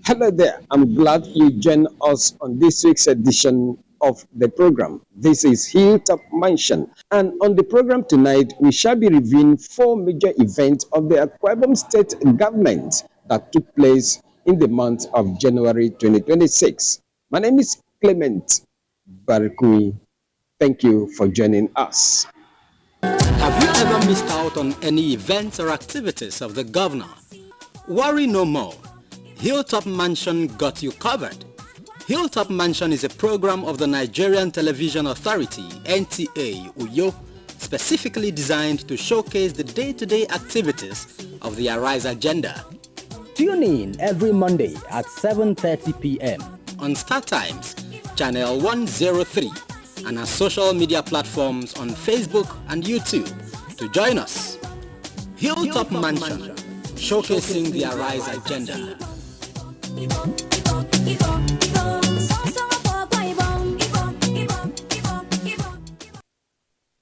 Hello there. I'm glad you joined us on this week's edition of the program. This is Hilltop Mansion. And on the program tonight, we shall be reviewing 4 major events of the Akwa Ibom State government that took place in the month of January 2026. My name is Clement Barikui. Thank you for joining us. Have you ever missed out on any events or activities of the governor? Worry no more. Hilltop Mansion got you covered. Hilltop Mansion is a program of the Nigerian Television Authority, NTA, Uyo, specifically designed to showcase the day-to-day activities of the Arise agenda. Tune in every Monday at 7:30 p.m. on Star Times, Channel 103, and our social media platforms on Facebook and YouTube to join us. Hilltop Mansion, showcasing the Arise agenda.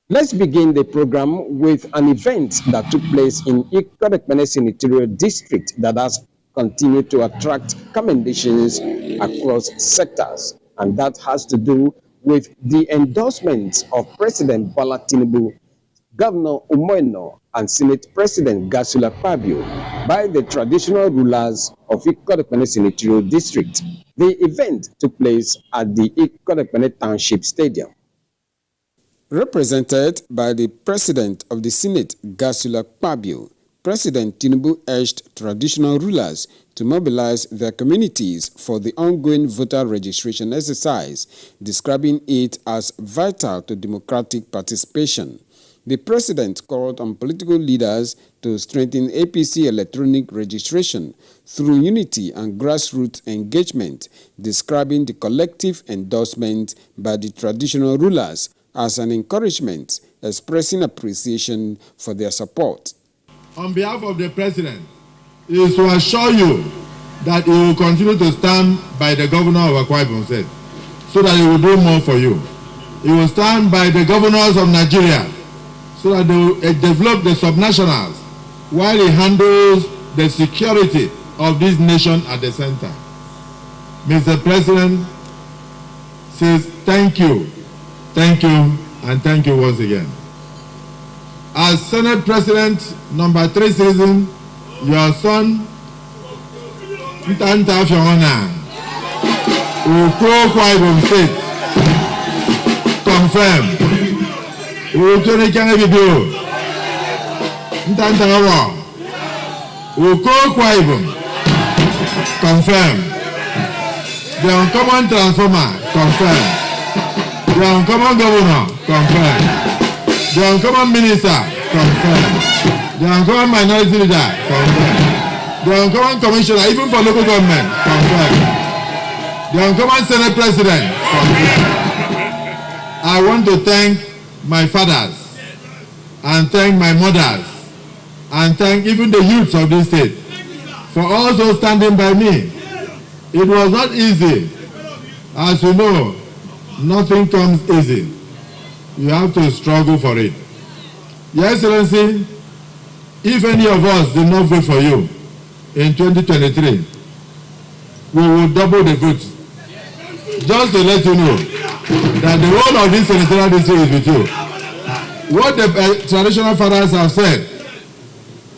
Let's begin the program with an event that took place in Ikot Senatorial District that has continued to attract commendations across sectors, and that has to do with the endorsement of President Bola Tinubu, Governor Umoeno, and Senate President Gasula Pabio by the traditional rulers of Ikot Senatorial District. The event took place at the Ikot Township Stadium. Represented by the President of the Senate, Gasula Pabio, President Tinubu urged traditional rulers to mobilize their communities for the ongoing voter registration exercise, describing it as vital to democratic participation. The President called on political leaders to strengthen APC electronic registration through unity and grassroots engagement, describing the collective endorsement by the traditional rulers as an encouragement, expressing appreciation for their support. On behalf of the President, it is to assure you that he will continue to stand by the Governor of Akwa Ibom State so that he will do more for you. He will stand by the governors of Nigeria so that they will develop the subnationals while he handles the security of this nation at the center. Mr. President says thank you, and thank you once again. As Senate President number 3 season, your son, Ntanta Fiona, Akwa Ibom State, confirm. Ukone kanga video. Ntanta Awa, Akwa Ibom, confirm. The uncommon transformer, confirm. The uncommon governor, confirm. The uncommon minister, confirm. The uncommon minority leader, confirm. The uncommon commissioner, even for local government, confirm. The uncommon Senate President, confirm. I want to thank my fathers, and thank my mothers, and thank even the youths of this state for also standing by me. It was not easy. As you know, nothing comes easy. You have to struggle for it. Your Excellency, if any of us did not vote for you in 2023, we will double the votes. Just to let you know that the whole of this senatorial district is with you. What the traditional fathers have said,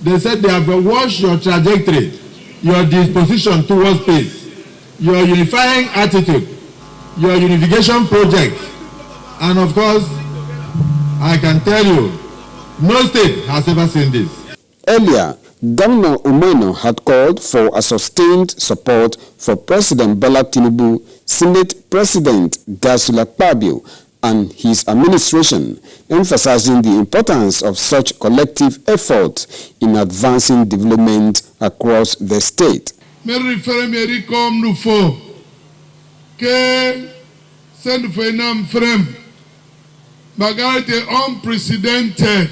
they said they have watched your trajectory, your disposition towards peace, your unifying attitude, your unification project, and of course, I can tell you, no state has ever seen this. Earlier, Governor Umoeno had called for a sustained support for President Bola Tinubu, Senate President Gasula Pabio, and his administration, emphasizing the importance of such collective effort in advancing development across the state. Unprecedented.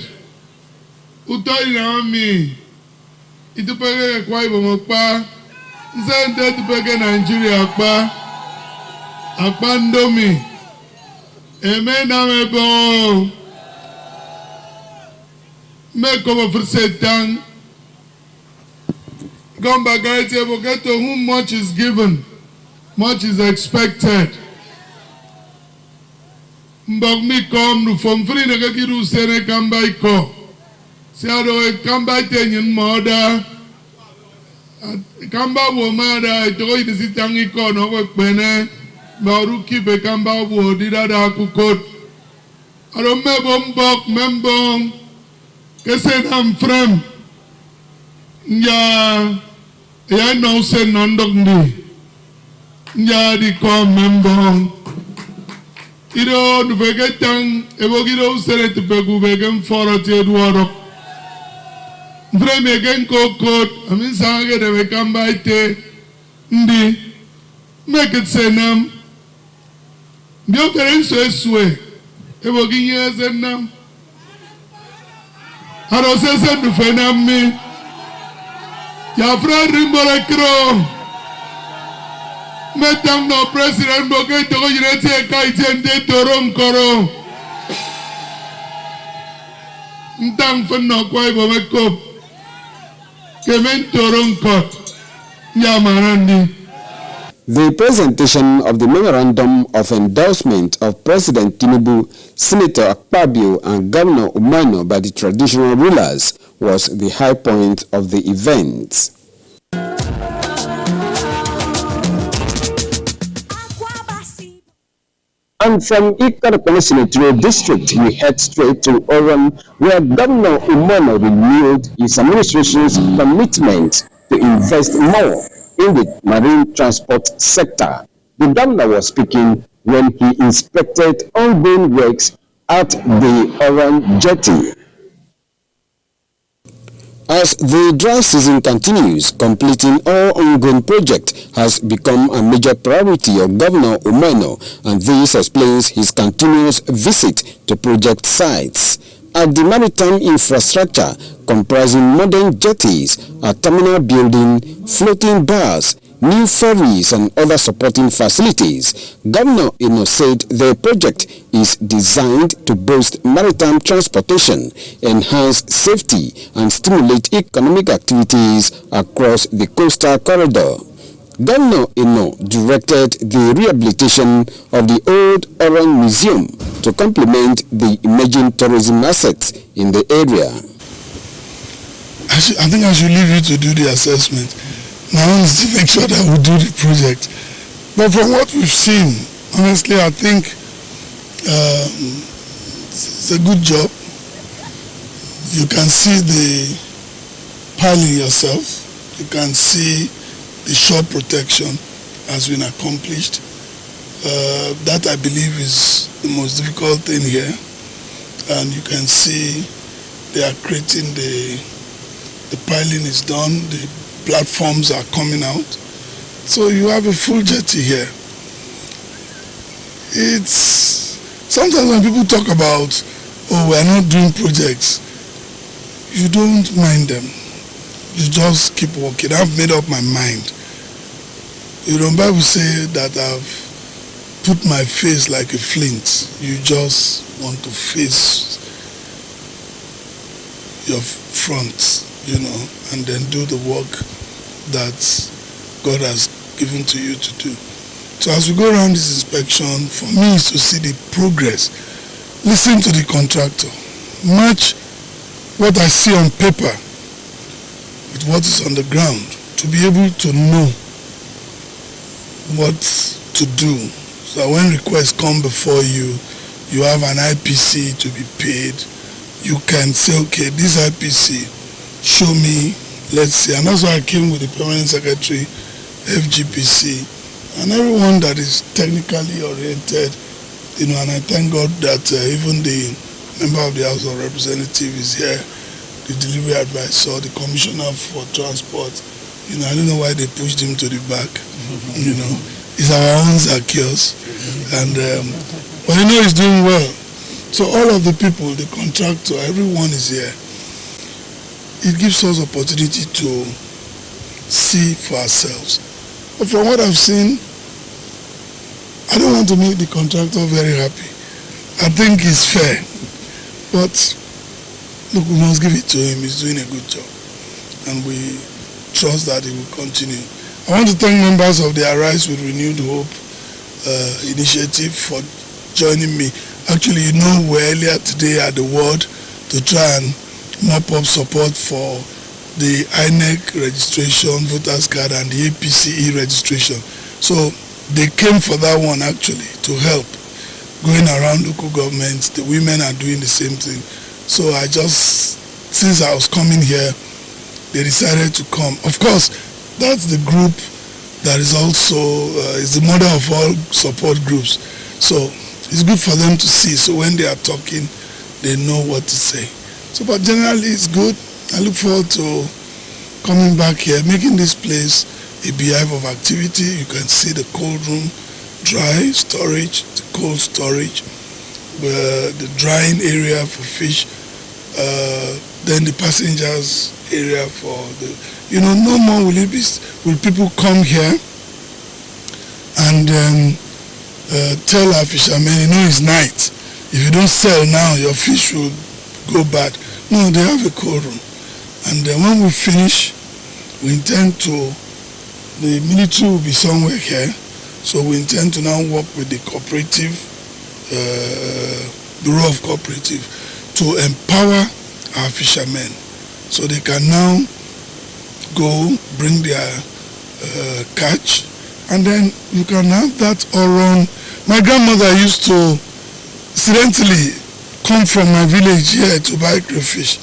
Itupege Akwa Ibom okpa, nzende itupege Nigeria okpa, akpa ndomi, emena mebo, me como fresetan, come back and say, forget to whom much is given, much is expected. Mbok mi kom nu from free na kakiru sene kamba iko. Si ado kamba tenyin moda. Kamba wo mada ito isi tangi ko no ko pene. Mauru kipe kamba wo didada kukot. Ado mebo mbok membong. Kese nam frem. Ya no se nondok ndi. Ya di ko membong. Ido nuvegetang evogido usere tupegu vegen fora ti eduardo. Vreme gen kokot amin sange de vekamba ite ndi make it senam. Bio kerenso eswe evoginye zenam. Haro sese nufenam mi. Ya fra rimbore kro. Metam no president boke to go jireti e kai tende torom koro. Ntang fun no kwai bo meko. Kemen torom kot. Yamarandi. The presentation of the memorandum of endorsement of President Tinubu, Senator Akpabio and Governor Umano by the traditional rulers was the high point of the event. And from Ikarakono Senatorial District, we head straight to Oran, where Governor Umano renewed his administration's commitment to invest more in the marine transport sector. The governor was speaking when he inspected ongoing works at the Oran jetty. As the dry season continues, completing all ongoing projects has become a major priority of Governor Umano, and this explains his continuous visit to project sites. At the maritime infrastructure, comprising modern jetties, a terminal building, floating bars, new ferries and other supporting facilities, Governor Ino said the project is designed to boost maritime transportation, enhance safety and stimulate economic activities across the coastal corridor. Governor Ino directed the rehabilitation of the old Oran Museum to complement the emerging tourism assets in the area. I think I should leave you to do the assessment. My own is to make sure that we do the project. But from what we've seen, honestly, I think it's a good job. You can see the piling yourself. You can see the shore protection has been accomplished. That I believe is the most difficult thing here. And you can see they are creating the piling is done, the platforms are coming out. So you have a full jetty here. It's sometimes when people talk about, oh, we're not doing projects, you don't mind them. You just keep working. I've made up my mind. You know, Bible say that I've put my face like a flint. You just want to face your front, you know, and then do the work that God has given to you to do. So as we go around this inspection, for me is to see the progress. Listen to the contractor. Match what I see on paper with what is on the ground to be able to know what to do. So when requests come before you, you have an IPC to be paid. You can say, okay, this IPC, show me, let's see. And that's why I came with the permanent secretary, FGPC, and everyone that is technically oriented, you know, and I thank God that even the member of the House of Representatives is here, the delivery advisor, the commissioner for transport. You know, I don't know why they pushed him to the back. You know, it's our own Zacchaeus, and but you know he's doing well. So all of the people, the contractor, everyone is here. It gives us opportunity to see for ourselves. But from what I've seen, I don't want to make the contractor very happy. I think it's fair, but look, we must give it to him. He's doing a good job, and we trust that it will continue. I want to thank members of the Arise with Renewed Hope initiative for joining me. Actually, we're earlier today at the ward to try and mop up support for the INEC registration, voters card, and the APCE registration. So they came for that one actually to help. Going around local governments, the women are doing the same thing. So since I was coming here, they decided to come. Of course, that's the group that is also is the mother of all support groups. So it's good for them to see. So when they are talking, they know what to say. So, but generally it's good. I look forward to coming back here, making this place a beehive of activity. You can see the cold room, dry storage, the cold storage, the drying area for fish, then the passengers area for the, no more will people come here and tell our fishermen, it's night. If you don't sell now, your fish will go bad. No, they have a cold room. And then when we finish, we intend to, the military will be somewhere here, so we intend to now work with the cooperative, Bureau of Cooperative, to empower our fishermen so they can now go bring their catch, and then you can have that all around. My grandmother used to incidentally come from my village here to buy crayfish,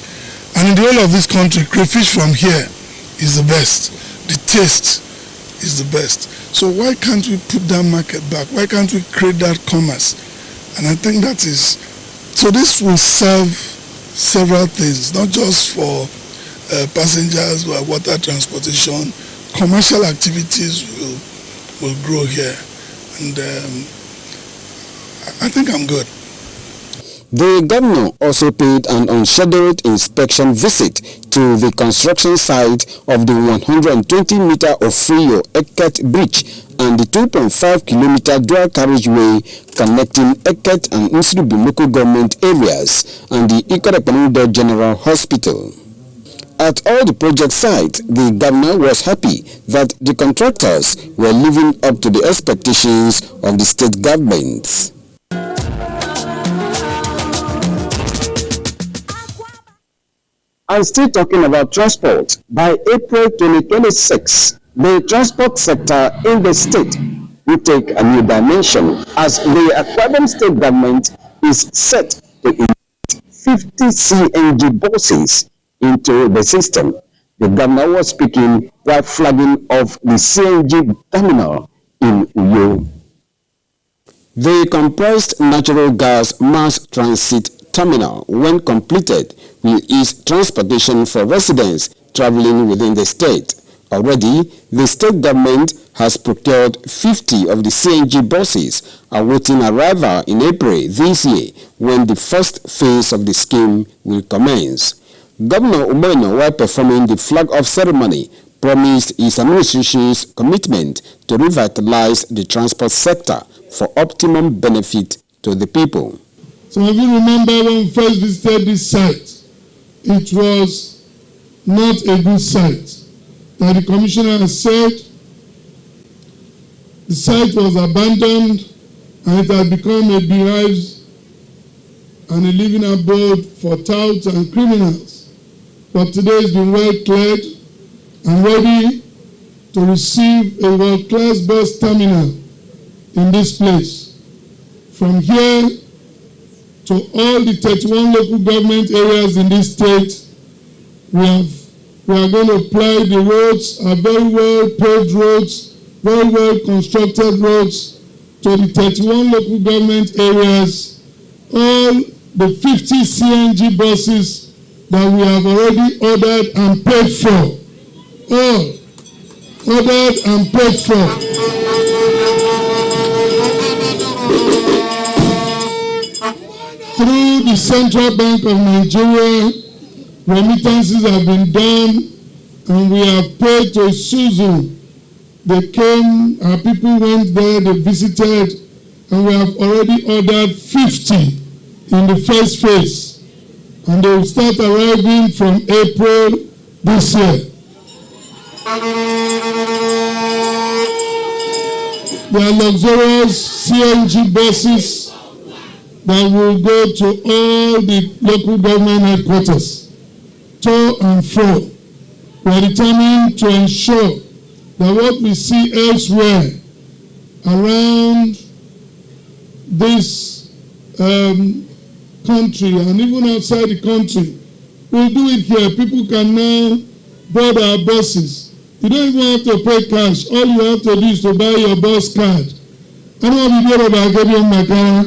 and in the whole of this country, crayfish from here is the best. The taste is the best. So why can't we put that market back? Why can't we create that commerce? And I think that is, so this will serve several things, not just for passengers or water transportation. Commercial activities will grow here, and I think I'm good. The governor also paid an unscheduled inspection visit to the construction site of the 120-meter Ofrio Eket Bridge and the 2.5-kilometer dual carriageway connecting Eket and Nsrubu local government areas and the Ikorepanudo General Hospital. At all the project sites, the governor was happy that the contractors were living up to the expectations of the state government. And still talking about transport, by April 2026, the transport sector in the state will take a new dimension as the Akwa state government is set to inject 50 CNG buses into the system. The governor was speaking while flagging off the CNG terminal in Uyo. The compressed natural gas mass transit terminal, when completed, will ease transportation for residents traveling within the state. Already, the state government has procured 50 of the CNG buses, awaiting arrival in April this year, when the first phase of the scheme will commence. Governor Umeno, while performing the flag-off ceremony, promised his administration's commitment to revitalize the transport sector for optimum benefit to the people. Some of you remember when we first visited this site, it was not a good site. That the commissioner has said the site was abandoned and it had become a beehive and a living abode for touts and criminals. But today it's been well cleared and ready to receive a world-class bus terminal in this place. From here to all the 31 local government areas in this state, we are going to apply the roads, are very well paved roads, very well constructed roads to the 31 local government areas. All the 50 CNG buses that we have already ordered and paid for. All ordered and paid for. Through the Central Bank of Nigeria, remittances have been done and we have paid to Isuzu. They came, our people went there, they visited, and we have already ordered 50 in the first phase. And they will start arriving from April this year. There are luxurious CNG buses that will go to all the local government headquarters, to and fro. We are determined to ensure that what we see elsewhere around this country and even outside the country, we'll do it here. People can now board our buses. You don't even have to pay cash. All you have to do is to buy your bus card. I don't want to hear about getting my car.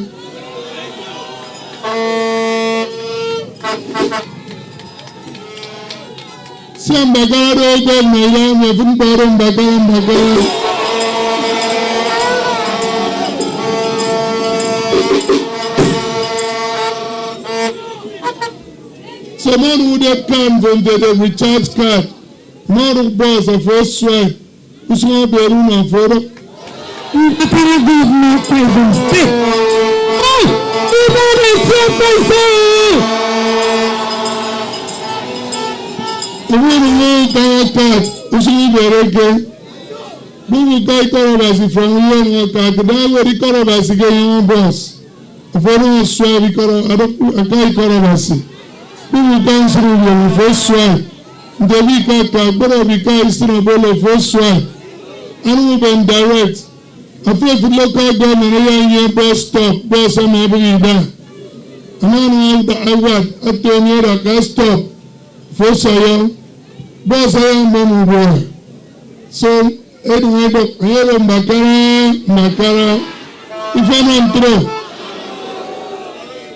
See, I'm back out of the I'm even borrowing back out. So man would have come from the recharge card. Man boss of first swipe. Who's going to be a room and photo? I can't give no problem. Stick. Oh, you better set myself. The one who knows that card. Who's going to be a reggae? We will get Korobasi from here and card. That way the Korobasi get your own boss. If I don't swipe, I can't Korobasi. We will go through the first swipe. The week after, because the first swipe. And we will direct. I feel the local government here bus stop, bus on every day. And I know that I want at the near a gas stop. First I am, bus I am moving. So, anyway, I am Makara. If I'm not through.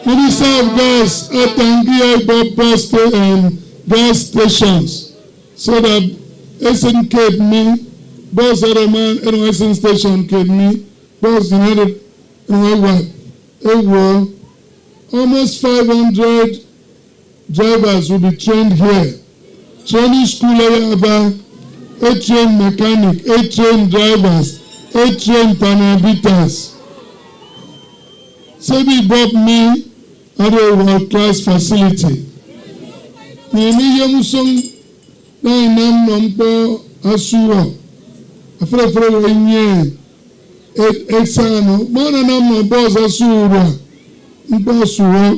Minister of Gas at Tangia bus and gas stations so that SNK me, bus at a man and SN station kid me, bus united and what? Almost 500 drivers will be trained here. Training school about 8 trained mechanic, 8 trained drivers, 8 trained panabitas. So they brought me at a world-class facility. Nimi yamusong na inam nompo asuwa. Afre wenye exano. Mana nam no boss asuwa. Ipa asuwa.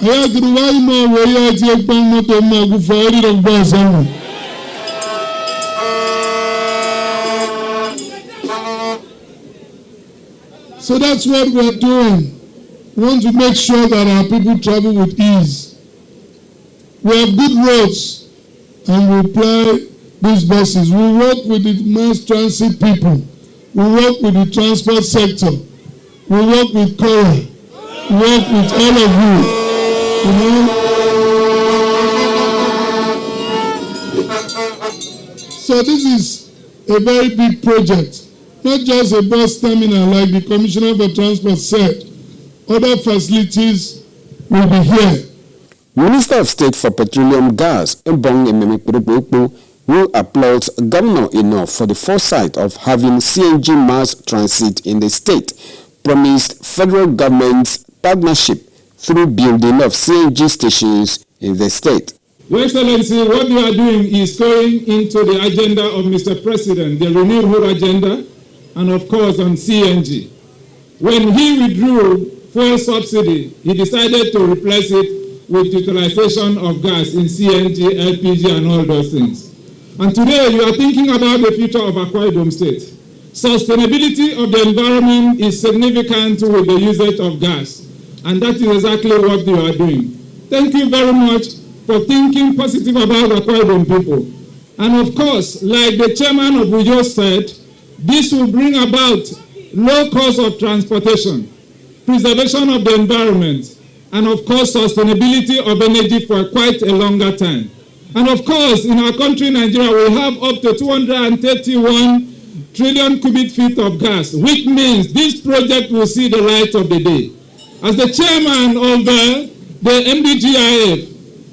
Aya kiruwa imo weya tiye pang moto magufari ng boss amo. So that's what we're doing. We want to make sure that our people travel with ease. We have good roads and we apply these buses. We work with the mass transit people. We work with the transport sector. We work with CORA. We work with all of you. You know? So this is a very big project. Not just a bus terminal like the Commissioner for Transport said. Other facilities will be here. Minister of State for Petroleum Gas, Mbong Ememekperekpo, who applauds Governor Enough for the foresight of having CNG mass transit in the state, promised federal government's partnership through building of CNG stations in the state. Your Excellency, what you are doing is going into the agenda of Mr. President, the Renewed Hope agenda, and of course on CNG. When he withdrew fuel subsidy, he decided to replace it with utilization of gas in CNG, LPG, and all those things. And today, you are thinking about the future of Akwa Ibom State. Sustainability of the environment is significant with the usage of gas, and that is exactly what you are doing. Thank you very much for thinking positive about Akwa Ibom people. And of course, like the chairman of Uyo said, this will bring about low cost of transportation, preservation of the environment, and of course, sustainability of energy for quite a longer time. And of course, in our country, Nigeria, we have up to 231 trillion cubic feet of gas, which means this project will see the light of the day. As the chairman of the MDGIF,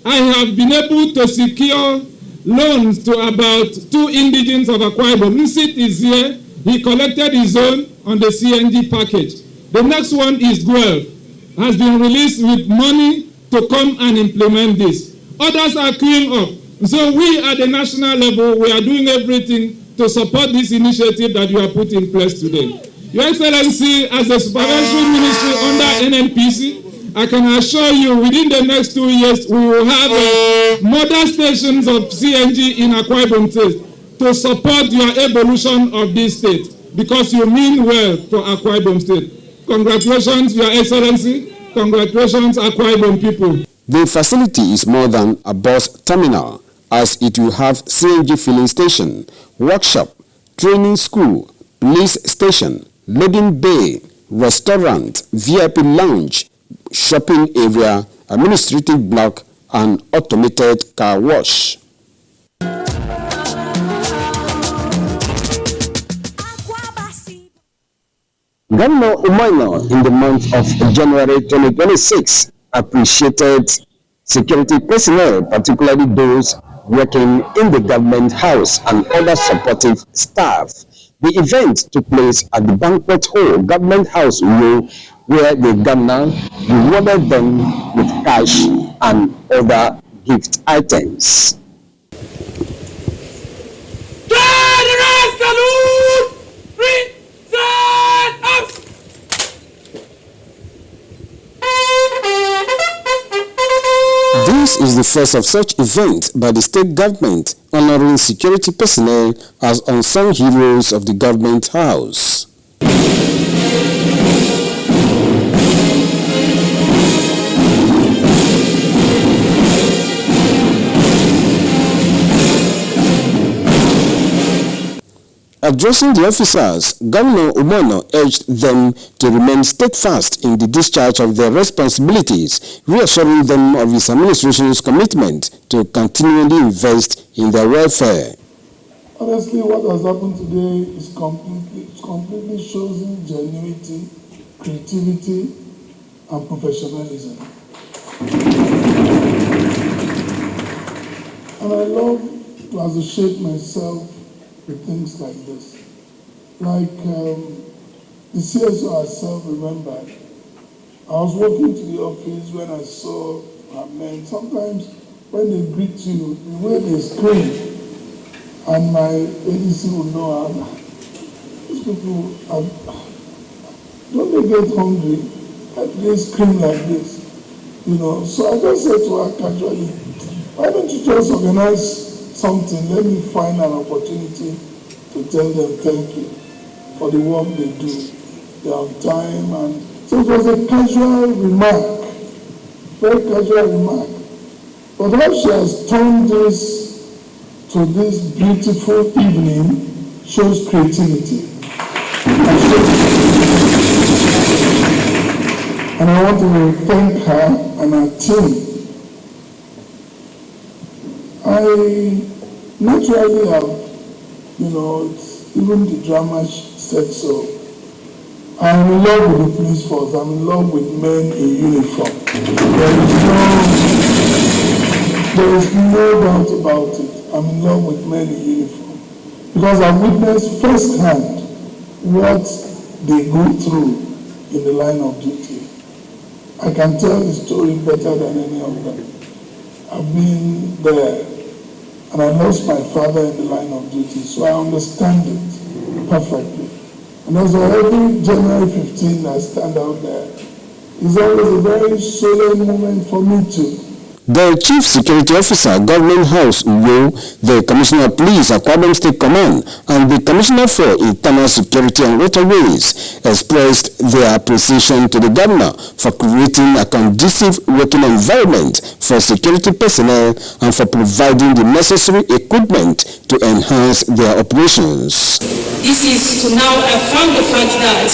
I have been able to secure loans to about 2 indigenes of Akwa Ibom. Nsit is here. He collected his own on the CNG package. The next one is Guelph, has been released with money to come and implement this. Others are queuing up. So we at the national level, we are doing everything to support this initiative that you have put in place today. Your Excellency, as the supervisory ministry under NNPC, I can assure you within the next 2 years, we will have modern stations of CNG in Akwa Ibom State to support your evolution of this state, because you mean well for Akwa Ibom State. Congratulations, Your Excellency. Congratulations, Akwa Ibom people. The facility is more than a bus terminal, as it will have CNG filling station, workshop, training school, police station, loading bay, restaurant, VIP lounge, shopping area, administrative block, and automated car wash. Governor Umaino, in the month of January 2026, appreciated security personnel, particularly those working in the government house and other supportive staff. The event took place at the banquet hall, Government House, where the governor rewarded them with cash and other gift items. This is the first of such events by the state government honoring security personnel as unsung heroes of the government house. Addressing the officers, Governor Umaino urged them to remain steadfast in the discharge of their responsibilities, reassuring them of his administration's commitment to continually invest in their welfare. Honestly, what has happened today is completely shows ingenuity, creativity, and professionalism. And I love to associate myself with things like this. Like the CSO herself remembered, I was walking to the office when I saw her men. Sometimes when they greet you, the way they scream, and my ADC will know, these people, don't they get hungry? They scream like this, you know. So I just said to her casually, why don't you just organize something, let me find an opportunity to tell them thank you for the work they do. They're on time. And so it was a casual remark, very casual remark. But how she has turned this to this beautiful evening shows creativity. And I want to thank her and her team. I naturally have, even the drama said so. I'm in love with the police force. I'm in love with men in uniform. There is no doubt about it. I'm in love with men in uniform. Because I've witnessed firsthand what they go through in the line of duty. I can tell the story better than any of them. I've been there. And I lost my father in the line of duty, so I understand it perfectly. And that's why every January 15 I stand out there. It's always a very solemn moment for me too. The Chief Security Officer, Government House, Uyo, the Commissioner of Police, Akwa Ibom State Command, and the Commissioner for Internal Security and Waterways expressed their appreciation to the Governor for creating a conducive working environment for security personnel and for providing the necessary equipment to enhance their operations. This is to now affirm the fact that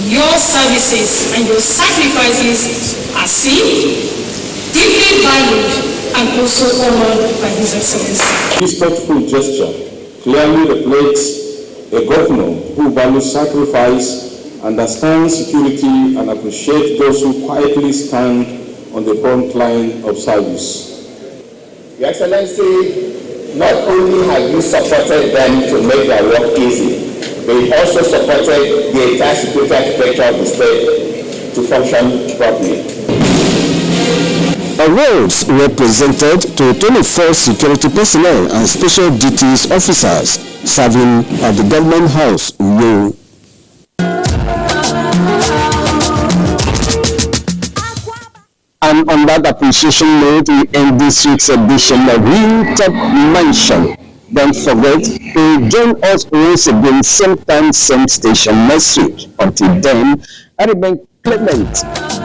your services and your sacrifices are seen, deeply valued, and also honored by His Excellency. This thoughtful gesture clearly reflects a governor who values sacrifice, understands security, and appreciates those who quietly stand on the front line of service. Your Excellency, not only have you supported them to make their work easy, but you also supported the entire security architecture of the state to function properly. Awards were presented to 24 security personnel and special duties officers serving at the Government House, Uyo. And on that appreciation note, we end this week's edition of Hilltop Mansion. Don't forget to join us once again, same time, same station next week. Until then, I remain Clement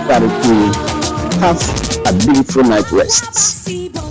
Bariku. Have a beautiful night rest. Ibon,